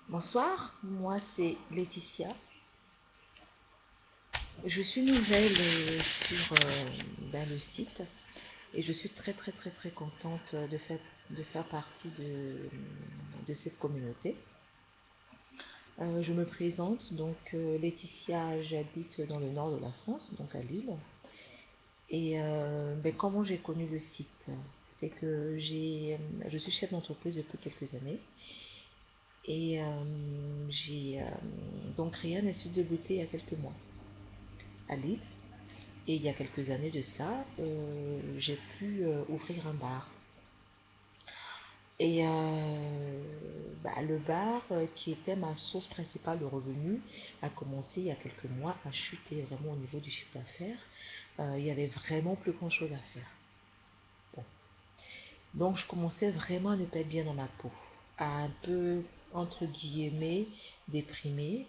Bonsoir, moi c'est Laetitia. Je suis nouvelle sur le site et je suis très contente de faire partie de cette communauté. Je me présente, donc Laetitia, j'habite dans le nord de la France, donc à Lille. Et comment j'ai connu le site? C'est que je suis chef d'entreprise depuis quelques années. Et j'ai donc créé un institut de beauté il y a quelques mois à Lille. Et il y a quelques années de ça, j'ai pu ouvrir un bar. Et le bar, qui était ma source principale de revenus, a commencé il y a quelques mois à chuter vraiment au niveau du chiffre d'affaires. Il y avait vraiment plus grand chose à faire. Bon. Donc je commençais vraiment à ne pas être bien dans ma peau, à un peu, entre guillemets, déprimer.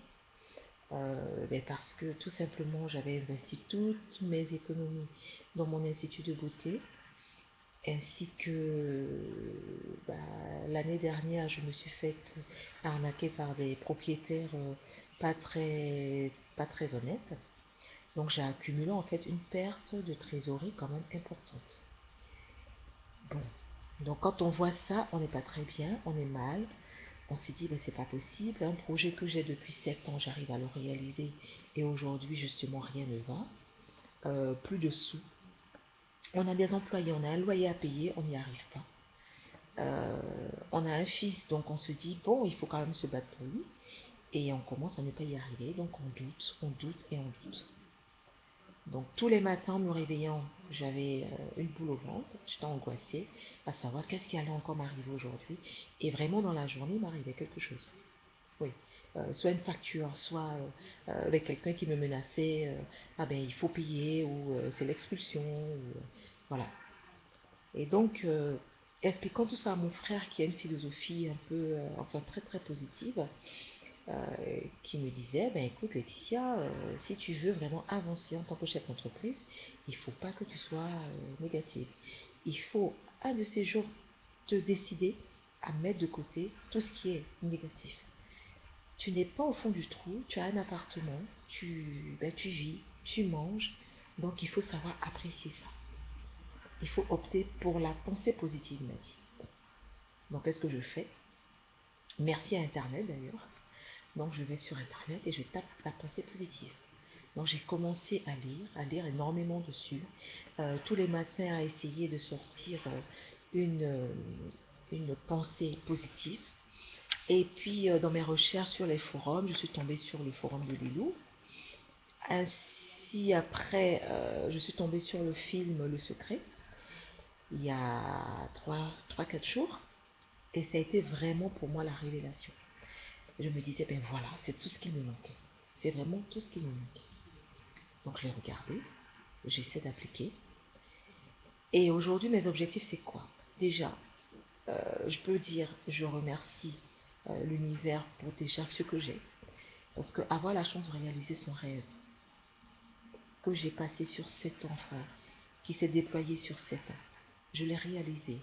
Parce que tout simplement j'avais investi toutes mes économies dans mon institut de beauté, ainsi que bah, l'année dernière je me suis faite arnaquer par des propriétaires pas très honnêtes. Donc j'ai accumulé en fait une perte de trésorerie quand même importante. Bon, donc quand on voit ça, on n'est pas très bien, on est mal. On s'est dit, ben, c'est pas possible, un projet que j'ai depuis 7 ans, j'arrive à le réaliser et aujourd'hui justement rien ne va. Plus de sous. On a des employés, on a un loyer à payer, on n'y arrive pas. On a un fils, donc on se dit, bon, il faut quand même se battre pour lui. Et on commence à ne pas y arriver, donc on doute et on doute. Donc tous les matins, en me réveillant, j'avais une boule au ventre, j'étais angoissée à savoir qu'est-ce qui allait encore m'arriver aujourd'hui. Et vraiment dans la journée, il m'arrivait quelque chose. Oui. Soit une facture, soit avec quelqu'un qui me menaçait, ah ben il faut payer, ou c'est l'expulsion, ou voilà. Et donc, expliquant tout ça à mon frère qui a une philosophie un peu, enfin très positive, qui me disait, ben écoute Laetitia, si tu veux vraiment avancer en tant que chef d'entreprise, il ne faut pas que tu sois négative. Il faut un de ces jours te décider à mettre de côté tout ce qui est négatif. Tu n'es pas au fond du trou, tu as un appartement, tu vis, tu manges, donc il faut savoir apprécier ça. Il faut opter pour la pensée positive, il m'a dit. Donc qu'est-ce que je fais? Merci à Internet d'ailleurs. Donc je vais sur Internet et je tape la pensée positive. Donc j'ai commencé à lire énormément dessus, tous les matins à essayer de sortir une, euh, une pensée positive. Et puis dans mes recherches sur les forums, je suis tombée sur le forum de Lilou. Ainsi après, je suis tombée sur le film Le Secret, il y a 3-4 jours. Et ça a été vraiment pour moi la révélation. Je me disais, ben voilà, c'est tout ce qui me manquait. C'est vraiment tout ce qui me manquait. Donc je l'ai regardé, j'essaie d'appliquer. Et aujourd'hui, mes objectifs, c'est quoi? Déjà, je peux dire, je remercie l'univers pour déjà ce que j'ai. Parce qu'avoir la chance de réaliser son rêve, que j'ai passé sur 7 ans, frère, qui s'est déployé sur 7 ans, je l'ai réalisé.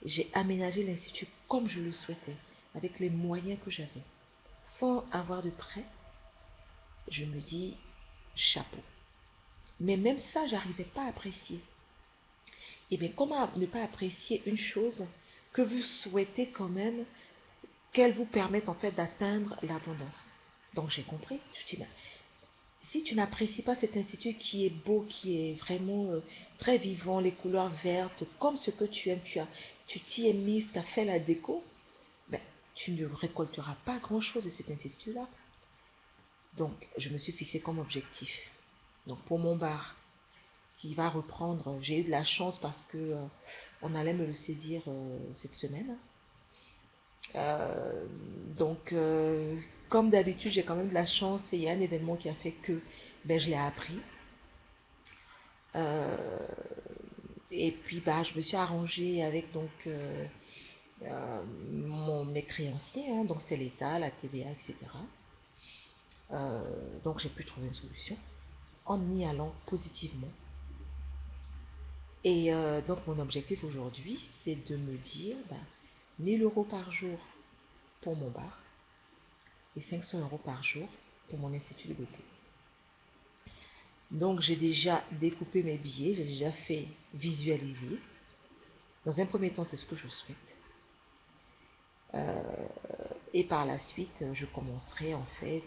J'ai aménagé l'institut comme je le souhaitais, avec les moyens que j'avais, sans avoir de prêt. Je me dis, chapeau. Mais même ça, j'arrivais pas à apprécier. Et bien, comment ne pas apprécier une chose que vous souhaitez quand même qu'elle vous permette en fait d'atteindre l'abondance? Donc j'ai compris. Je dis, ben, si tu n'apprécies pas cet institut qui est beau, qui est vraiment très vivant, les couleurs vertes, comme ce que tu aimes, tu t'y es mise, tu as fait la déco, ben, tu ne récolteras pas grand-chose de cet institut-là. Donc, je me suis fixé comme objectif. Donc, pour mon bar, qui va reprendre, j'ai eu de la chance parce que on allait me le saisir cette semaine. Euh, donc, comme d'habitude, j'ai quand même de la chance et il y a un événement qui a fait que ben, je l'ai appris. Euh, et puis, bah, je me suis arrangée avec donc mes créanciers, hein, donc c'est l'État, la TVA, etc. Donc, j'ai pu trouver une solution en y allant positivement. Et donc, mon objectif aujourd'hui, c'est de me dire, bah, 1000 € par jour pour mon bar et 500 € par jour pour mon institut de beauté. Donc j'ai déjà découpé mes billets, j'ai déjà fait visualiser. Dans un premier temps, c'est ce que je souhaite. Et par la suite, je commencerai en fait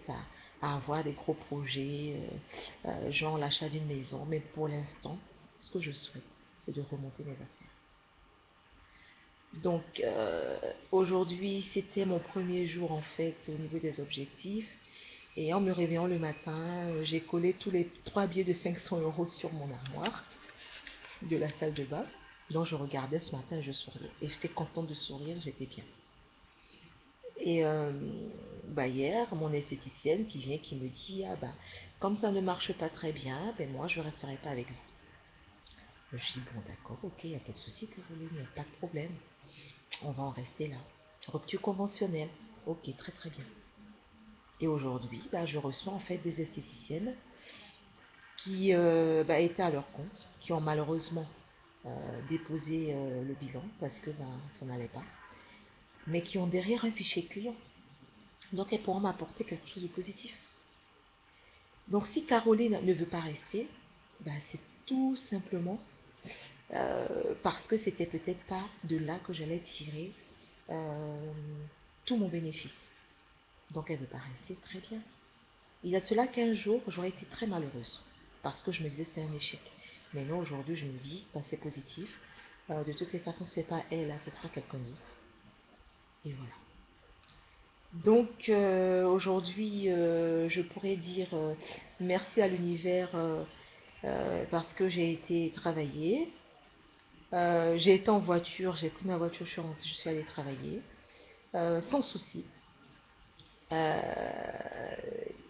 à avoir des gros projets, genre l'achat d'une maison. Mais pour l'instant, ce que je souhaite, c'est de remonter mes affaires. Donc aujourd'hui, c'était mon premier jour en fait au niveau des objectifs. Et en me réveillant le matin, j'ai collé tous les 3 billets de 500 € sur mon armoire de la salle de bain. Donc je regardais ce matin et je souriais. Et j'étais contente de sourire, j'étais bien. Et hier, mon esthéticienne qui vient, qui me dit, ah bah, comme ça ne marche pas très bien, ben moi je ne resterai pas avec vous. Je dis, bon d'accord, ok, il n'y a pas de souci Caroline, il n'y a pas de problème. On va en rester là. Rupture conventionnelle. Ok, très très bien. Et aujourd'hui, je reçois en fait des esthéticiennes qui étaient à leur compte, qui ont malheureusement déposé le bilan parce que ça n'allait pas, mais qui ont derrière un fichier client. Donc elles pourront m'apporter quelque chose de positif. Donc si Caroline ne veut pas rester, c'est tout simplement parce que c'était peut-être pas de là que j'allais tirer tout mon bénéfice. Donc elle ne veut pas rester, très bien. Il y a de cela 15 jours, j'aurais été très malheureuse parce que je me disais que c'était un échec. Mais non, aujourd'hui, je me dis, c'est positif. De toutes les façons, c'est pas elle, ce sera quelqu'un d'autre. Et voilà. Donc aujourd'hui, je pourrais dire merci à l'univers parce que j'ai été travailler. J'ai été en voiture, j'ai pris ma voiture, je suis allée travailler sans souci.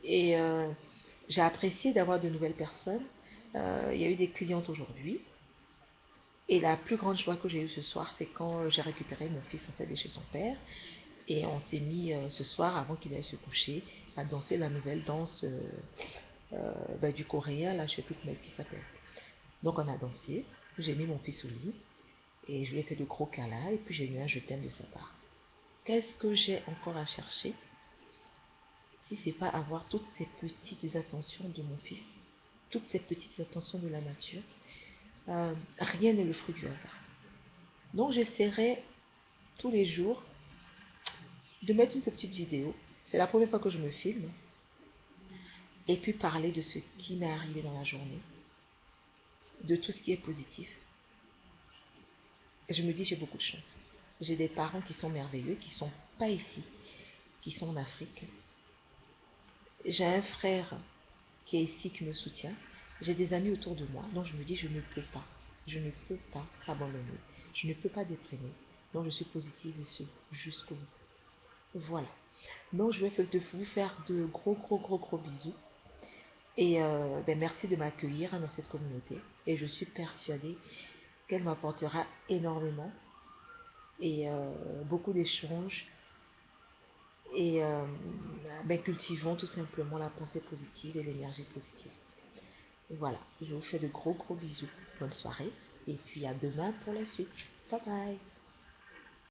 Et j'ai apprécié d'avoir de nouvelles personnes. Il y a eu des clientes aujourd'hui. Et la plus grande joie que j'ai eue ce soir, c'est quand j'ai récupéré mon fils en fait de chez son père. Et on s'est mis ce soir, avant qu'il aille se coucher, à danser la nouvelle danse du coréen, là, je ne sais plus comment est-ce qu'il s'appelle. Donc on a dansé, j'ai mis mon fils au lit, et je lui ai fait de gros câlins, et puis j'ai eu un je t'aime de sa part. Qu'est-ce que j'ai encore à chercher si c'est pas avoir toutes ces petites attentions de mon fils, toutes ces petites attentions de la nature? Rien n'est le fruit du hasard. Donc j'essaierai tous les jours de mettre une petite vidéo. C'est la première fois que je me filme. Et puis parler de ce qui m'est arrivé dans la journée, de tout ce qui est positif. Et je me dis, j'ai beaucoup de chance. J'ai des parents qui sont merveilleux, qui ne sont pas ici, qui sont en Afrique. J'ai un frère qui est ici, qui me soutient. J'ai des amis autour de moi. Donc je me dis, je ne peux pas abandonner. Je ne peux pas déprimer. Donc je suis positive jusqu'au bout. Voilà. Donc je vais vous faire de gros bisous. Et merci de m'accueillir dans cette communauté. Et je suis persuadée qu'elle m'apportera énormément. Et beaucoup d'échanges. Et cultivons tout simplement la pensée positive et l'énergie positive. Et voilà, je vous fais de gros bisous. Bonne soirée. Et puis à demain pour la suite. Bye bye.